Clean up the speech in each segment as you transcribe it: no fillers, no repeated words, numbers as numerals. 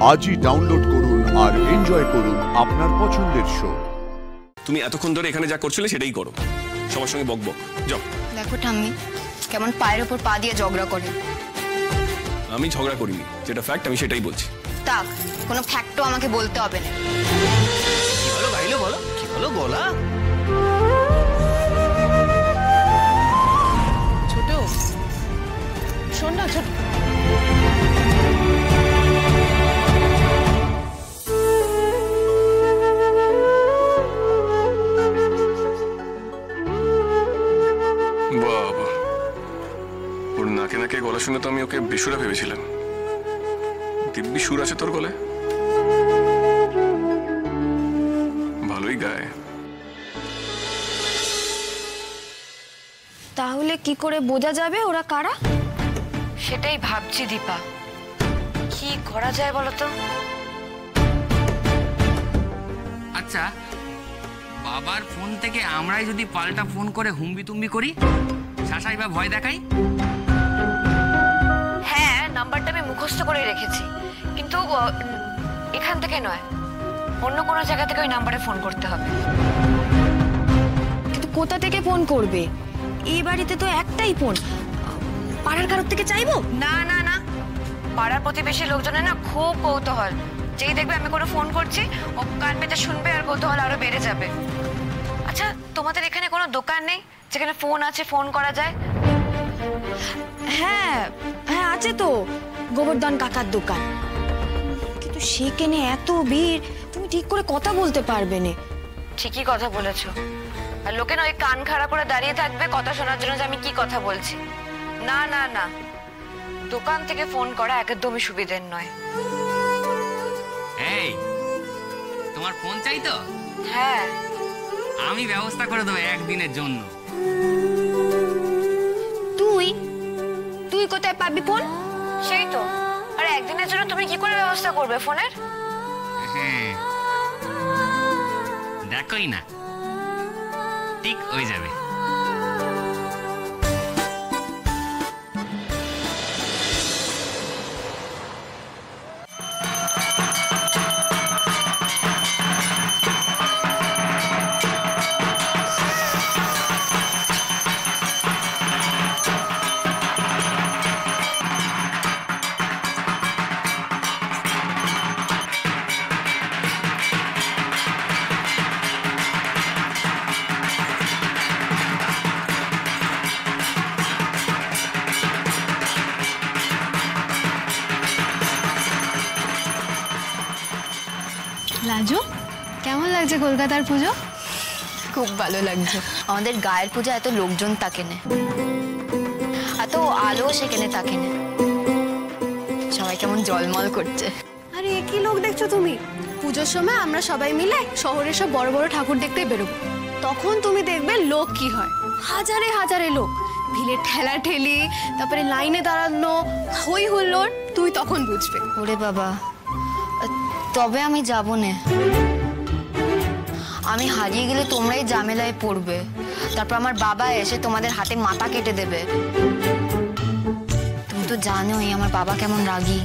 আজই ডাউনলোড করুন আর এনজয় করুন আপনার পছন্দের শো। তুমি এতক্ষণ ধরে এখানে যা করছিলে সেটাই করো, সবার সঙ্গে বকবক। যাও। দেখো ঠাম্মি কেমন পায়ের ওপর পা দিয়ে ঝগড়া করে। আমি ঝগড়া করিনি, যেটা ফ্যাক্ট আমি সেটাই বলছি। তাক, কোনো ফ্যাক্টও আমাকে বলতে হবে না। কি ভালো গাইলো বলো, কি ভালো গলা। ছোট শোন না, ছোট বাবা, ওর নাকে নাকে গলা শুনে তো আমি ওকে বেসুরা ভেবেছিলাম। দিব্যি সুর আছে তোর গলায়, ভালোই গায়। তাহলে কি করে বোঝা যাবে ওরা কারা? সেটাই ভাবছি দীপা, কি করা যায় বলো তো। আচ্ছা, বাবার ফোন থেকে আমরাই যদি পাল্টা ফোন করে হুম্বি তুম্বি করি, শাসাই বা ভয় দেখাই? হ্যাঁ, নাম্বারটা আমি মুখস্থ করে রেখেছি, কিন্তু এখান থেকে নয়, অন্য কোনো জায়গা থেকে ওই নাম্বারে ফোন করতে হবে। কিন্তু কোথা থেকে ফোন করবে? এই বাড়িতে তো একটাই ফোন, পাড়ার কারোর থেকে চাইবো? না না না, পাড়ার প্রতিবেশী লোকজনের না খুব কৌতূহল, যেই দেখবে আমি কোনো ফোন করছি ও কান পেতে শুনবে আর কৌতূহল আরো বেড়ে যাবে। আচ্ছা, তোমাদের এখানে কোনো দোকান নেই যেখানে ফোন আছে, ফোন করা যায়? হ্যাঁ হ্যাঁ আছে তো, গোবর্ধন কাকার দোকান, কিন্তু সেখানে এত ভিড়, তুমি ঠিক করে কথা বলতে পারবে না। ঠিকই কথা বলেছো, আর লোকে না ওই কান খাড়া করে দাঁড়িয়ে থাকবে কথা শোনার জন্য যে আমি কি কথা বলছি। না না না, দোকান থেকে ফোন করা একদমই সুবিধের নয়। এই, তোমার ফোন চাই তো? হ্যাঁ, আমি ব্যবস্থা করে দেবো একদিনের জন্য। তুই তুই কোথায় পাবি ফোন? সেই তো, আর একদিনের জন্য তুমি কি করে ব্যবস্থা করবে ফোনের? হ্যাঁ, দেখোই না, ঠিক হয়ে যাবে। লাজু, কেমন লাগছে কলকাতার পুজো? খুব ভালো লাগছে। আমাদের গায়ের পূজা এত লোকজন থাকে না, এত আলো সেখানে থাকে না, সবাই কেমন জলমল করছে। আরে কি লোক দেখছো তুমি? পুজোর সময় আমরা সবাই মিলে শহরের সব বড় বড় ঠাকুর দেখতে বেরোবো, তখন তুমি দেখবে লোক কি হয়, হাজারে হাজারে লোক, ভিড়ের ঠেলা ঠেলি, তারপরে লাইনে দাঁড়ানো, হই হুল্লোড়, তুই তখন বুঝবে। ওরে বাবা, তবে আমি যাব না। আমি হারিয়ে গেলে তোমরাই ঝামেলায় পড়বে, তারপর আমার বাবা এসে তোমাদের হাতে মাথা কেটে দেবে। তুমি তো জানোই আমার বাবা কেমন রাগী।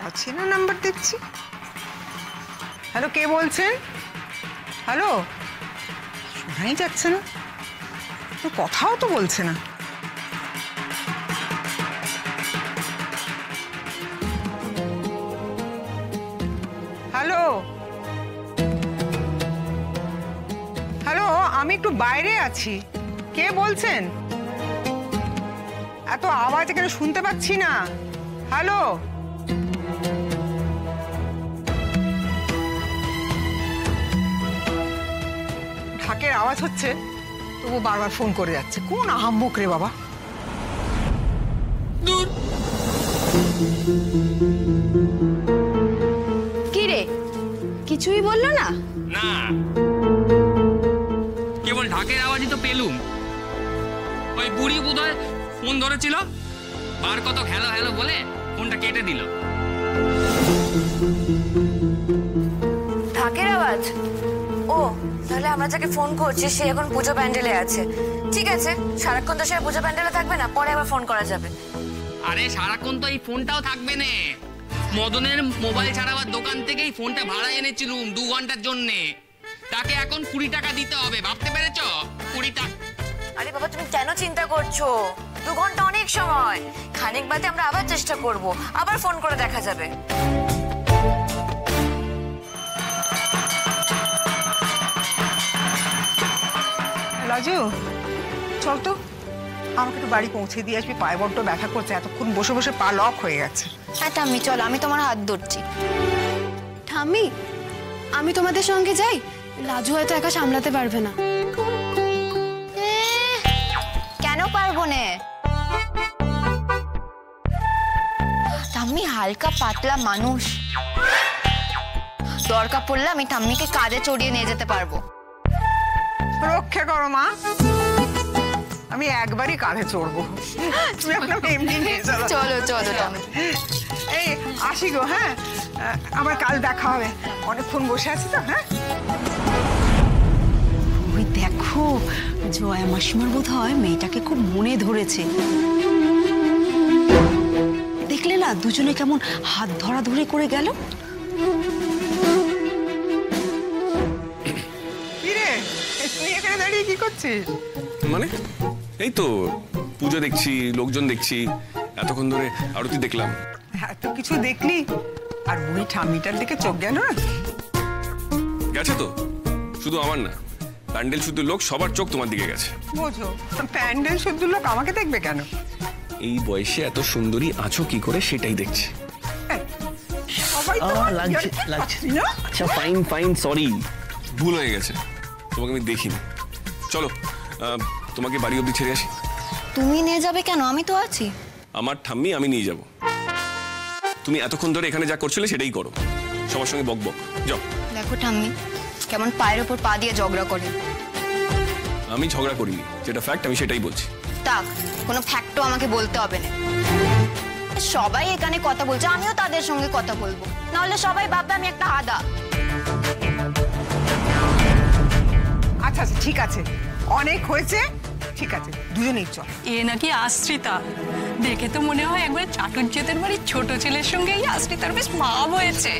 অচেনা নাম্বার দেখছি। হ্যালো, কে বলছেন? হ্যালো, শোনাই যাচ্ছে না, কথাও তো বলছে না। হ্যালো হ্যালো, আমি একটু বাইরে আছি, কে বলছেন? এত আওয়াজ এখানে শুনতে পাচ্ছি না। হ্যালো, ঢাকের আওয়াজ হচ্ছে তবু বারবার ফোন করে যাচ্ছে। কোন আহাম্মক রে বাবা। দূর। কি রে, কিছুই বললো না? না, কেবল ঢাকের আওয়াজই তো পেলুম। ওই বুড়ি বোধহয় ফোন ধরেছিল, বার কত হ্যালো হ্যালো বলে ফোনটা কেটে দিল। ঢাকের আওয়াজ? ও, তাহলে আমরা যাকে ফোন করছি সে এখন পুজো প্যান্ডেলে আছে। ঠিক আছে, সারাক্ষণ তো সে পুজো প্যান্ডেলে থাকবে না, পরে আবার ফোন করা যাবে। আরে সারাক্ষণ তো এই ফোনটাও থাকবে না। মদনের মোবাইল ছাড়াবার দোকান থেকেই ফোনটা ভাড়া এনেছিলুম 2 ঘন্টার জন্যে। তাকে এখন 20 টাকা দিতে হবে, ভাবতে পেরেছো? 20 টাকা। আরে বাবা, তুমি কেন চিন্তা করছো? 2 ঘন্টা অনেক সময়। খানিক বাদে আমরা আবার চেষ্টা করব, আবার ফোন করে দেখা যাবে। রাজু, চল তো, আমাকে একটু বাড়ি পৌঁছে দিয়ে আসবি। পায়ে বড্ড ব্যথা করছে, এতক্ষণ বসে বসে পা লক হয়ে গেছে। হ্যাঁ ঠাম্মি, চলো, আমি তোমার হাত ধরছি। ঠাম্মি, আমি তোমাদের সঙ্গে যাই। লাজু হয়তো একা সামলাতে পারবে না। কেন পারবো না? ঠাম্মি হালকা পাতলা মানুষ, দরকার পড়লে আমি ঠাম্মিকে কাঁধে চড়িয়ে নিয়ে যেতে পারবো। রক্ষা করো মা, আমি একবারই কাঁধে চড়বো। তুমি আপনার এমনি নিয়ে চলো। চলো চলো ঠাম্মি। এই আসি গো। হ্যাঁ, আবার কাল দেখা হবে। অনেকক্ষণ বসে আছি তো। হ্যাঁ, ওই দেখো, জয়া মাসিমার বোধ হয় মেয়েটাকে খুব মনে ধরেছে। দেখলে না দুজনে কেমন হাত ধরাধরি করে গেল। কি রে, তুই এখানে দাঁড়িয়ে কি করছিস? মানে এই তো পুজো দেখছি, লোকজন দেখছি, এতক্ষণ ধরে আরতি দেখলাম। এত কিছু দেখলি আর বুড়ি ঠাম্মিটার দিকে চোখ গেল না? গেছে তো, শুধু আমার না, প্যান্ডেল শুদ্ধ লোক সবার চোখ তোমার দিকে গেছে। বোঝো, প্যান্ডেল শুদ্ধ লোক আমাকে দেখবে কেন? এই বয়সে এত সুন্দরী আছো কি করে সেটাই দেখছি। সবাই তো লাগছে লাগছে। না? আচ্ছা ফাইন ফাইন, সরি। ভুল হয়ে গেছে, তোমাকে আমি দেখিনি। চলো, তোমাকে বাড়ি অবধি ছেড়ে আসি। তুমি নিয়ে যাবে কেন? আমি তো আছি। আমার ঠাম্মি আমি নিয়ে যাব। তুমি এতক্ষণ ধরে এখানে যা করছিলে সেটাই করো, সবার সঙ্গে বক বক। যাও। দেখো ঠাম্মি কেমন পায়ের ওপর পা দিয়ে ঝগড়া করে। আমি ঝগড়া করিনি, যেটা ফ্যাক্ট আমি সেটাই বলছি। তাক, কোনো ফ্যাক্টও আমাকে বলতে হবে না। সবাই এখানে কথা বলছে, আমিও তাদের সঙ্গে কথা বলবো, নাহলে সবাই ভাববে আমি একটা আদা। আচ্ছা আচ্ছা, ঠিক আছে, অনেক হয়েছে। ঠিক আছে, দুজনেই চল। এ নাকি আশ্রিতা, দেখে তো মনে হয় একবার চাটুর্যেদের বাড়ির ছোট ছেলের সঙ্গে এই আশ্রিতার বেশ ভাব হয়েছে।